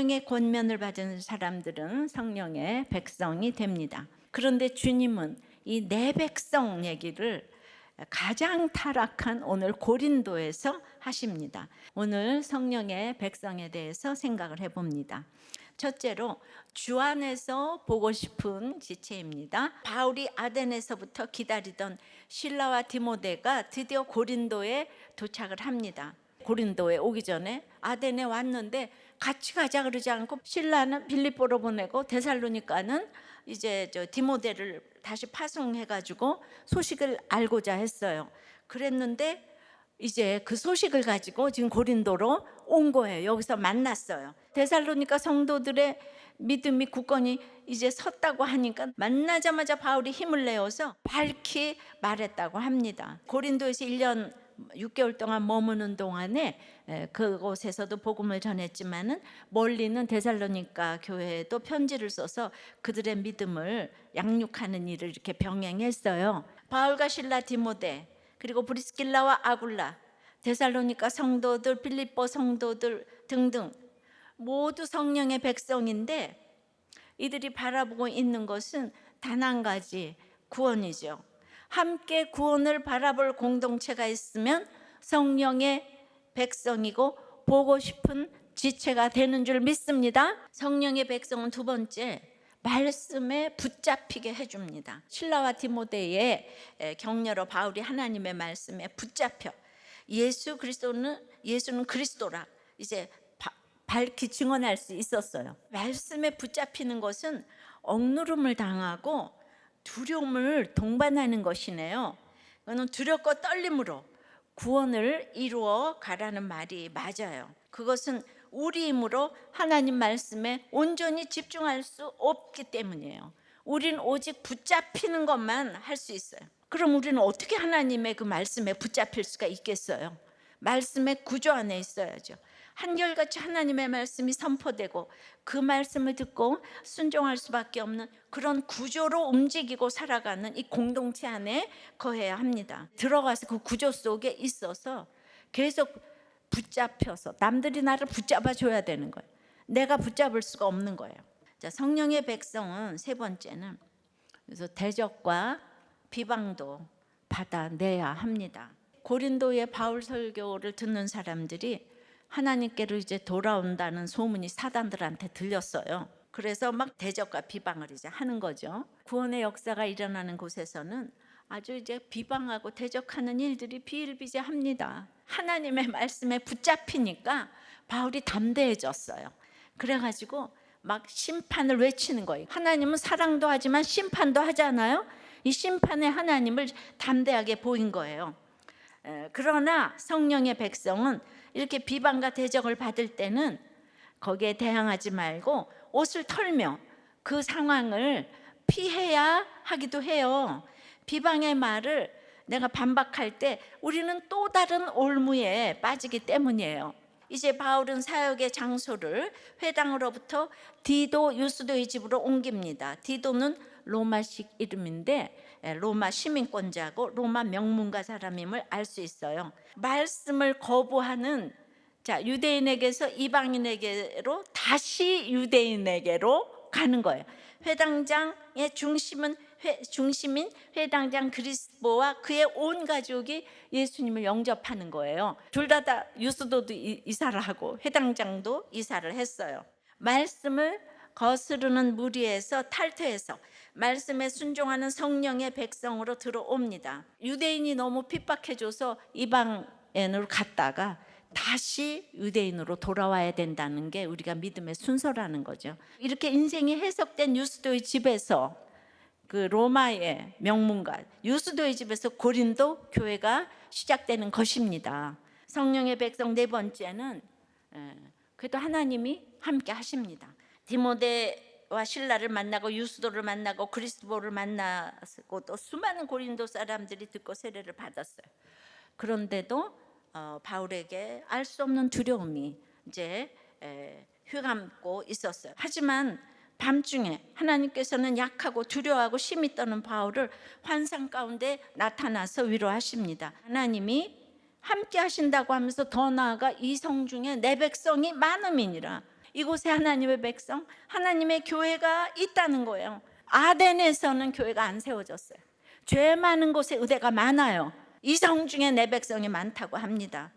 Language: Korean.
성령의 권면을 받은 사람들은 성령의 백성이 됩니다. 그런데 주님은 이 내 백성 얘기를 가장 타락한 오늘 고린도에서 하십니다. 오늘 성령의 백성에 대해서 생각을 해봅니다. 첫째로 주 안에서 보고 싶은 지체입니다. 바울이 아덴에서부터 기다리던 실라와 디모데가 드디어 고린도에 도착을 합니다. 고린도에 오기 전에 아덴에 왔는데 같이 가자 그러지 않고 실라는 빌립보로 보내고 데살로니가는 이제 디모데를 다시 파송해가지고 소식을 알고자 했어요. 그랬는데 이제 그 소식을 가지고 지금 고린도로 온 거예요. 여기서 만났어요. 데살로니가 성도들의 믿음이 굳건히 이제 섰다고 하니까 만나자마자 바울이 힘을 내어서 밝히 말했다고 합니다. 고린도에서 1년 6개월 동안 머무는 동안에 그곳에서도 복음을 전했지만은 멀리는 데살로니가 교회에도 편지를 써서 그들의 믿음을 양육하는 일을 이렇게 병행했어요. 바울과 실라, 디모데, 그리고 브리스길라와 아굴라, 데살로니가 성도들, 빌립보 성도들 등등 모두 성령의 백성인데 이들이 바라보고 있는 것은 단 한 가지, 구원이죠. 함께 구원을 바라볼 공동체가 있으면 성령의 백성이고 보고 싶은 지체가 되는 줄 믿습니다. 성령의 백성은 두 번째, 말씀에 붙잡히게 해줍니다. 실라와 디모데의 격려로 바울이 하나님의 말씀에 붙잡혀 예수는 그리스도라 이제 밝히 증언할 수 있었어요. 말씀에 붙잡히는 것은 억누름을 당하고 두려움을 동반하는 것이네요. 그거는 두렵고 떨림으로 구원을 이루어 가라는 말이 맞아요. 그것은 우리 힘으로 하나님 말씀에 온전히 집중할 수 없기 때문이에요. 우리는 오직 붙잡히는 것만 할 수 있어요. 그럼 우리는 어떻게 하나님의 그 말씀에 붙잡힐 수가 있겠어요? 말씀의 구조 안에 있어야죠. 한결같이 하나님의 말씀이 선포되고 그 말씀을 듣고 순종할 수밖에 없는 그런 구조로 움직이고 살아가는 이 공동체 안에 거해야 합니다. 들어가서 그 구조 속에 있어서 계속 붙잡혀서 남들이 나를 붙잡아 줘야 되는 거예요. 내가 붙잡을 수가 없는 거예요. 자, 성령의 백성은 세 번째는 그래서 대적과 비방도 받아내야 합니다. 고린도의 바울 설교를 듣는 사람들이 하나님께로 이제 돌아온다는 소문이 사단들한테 들렸어요. 그래서 막 대적과 비방을 이제 하는 거죠. 구원의 역사가 일어나는 곳에서는 아주 이제 비방하고 대적하는 일들이 비일비재합니다. 하나님의 말씀에 붙잡히니까 바울이 담대해졌어요. 그래가지고 막 심판을 외치는 거예요. 하나님은 사랑도 하지만 심판도 하잖아요. 이 심판의 하나님을 담대하게 보인 거예요. 그러나 성령의 백성은 이렇게 비방과 대적을 받을 때는 거기에 대항하지 말고 옷을 털며 그 상황을 피해야 하기도 해요. 비방의 말을 내가 반박할 때 우리는 또 다른 올무에 빠지기 때문이에요. 이제 바울은 사역의 장소를 회당으로부터 디도 유스도의 집으로 옮깁니다. 디도는 로마식 이름인데 로마 시민권자고 로마 명문가 사람임을 알 수 있어요. 말씀을 거부하는 유대인에게서 이방인에게로 다시 유대인에게로 가는 거예요. 회당장의 중심인 회당장 그리스보와 그의 온 가족이 예수님을 영접하는 거예요. 둘 다 유스도도 이사를 하고 회당장도 이사를 했어요. 말씀을 거스르는 무리에서 탈퇴해서 말씀에 순종하는 성령의 백성으로 들어옵니다. 유대인이 너무 핍박해줘서 이방인으로 갔다가 다시 유대인으로 돌아와야 된다는 게 우리가 믿음의 순서라는 거죠. 이렇게 인생이 해석된 유스도의 집에서 그 로마의 명문가 유스도의 집에서 고린도 교회가 시작되는 것입니다. 성령의 백성 네 번째는 그래도 하나님이 함께 하십니다. 디모데와 실라를 만나고 유스도를 만나고 그리스도를 만나고 또 수많은 고린도 사람들이 듣고 세례를 받았어요. 그런데도 바울에게 알 수 없는 두려움이 이제 휘감고 있었어요. 하지만 밤중에 하나님께서는 약하고 두려워하고 심히 떠는 바울을 환상 가운데 나타나서 위로하십니다. 하나님이 함께 하신다고 하면서 더 나아가 이 성중에 내 백성이 많음이니라. 이곳에 하나님의 백성, 하나님의 교회가 있다는 거예요. 아덴에서는 교회가 안 세워졌어요. 죄 많은 곳에 의대가 많아요. 이성 중에 내 백성이 많다고 합니다.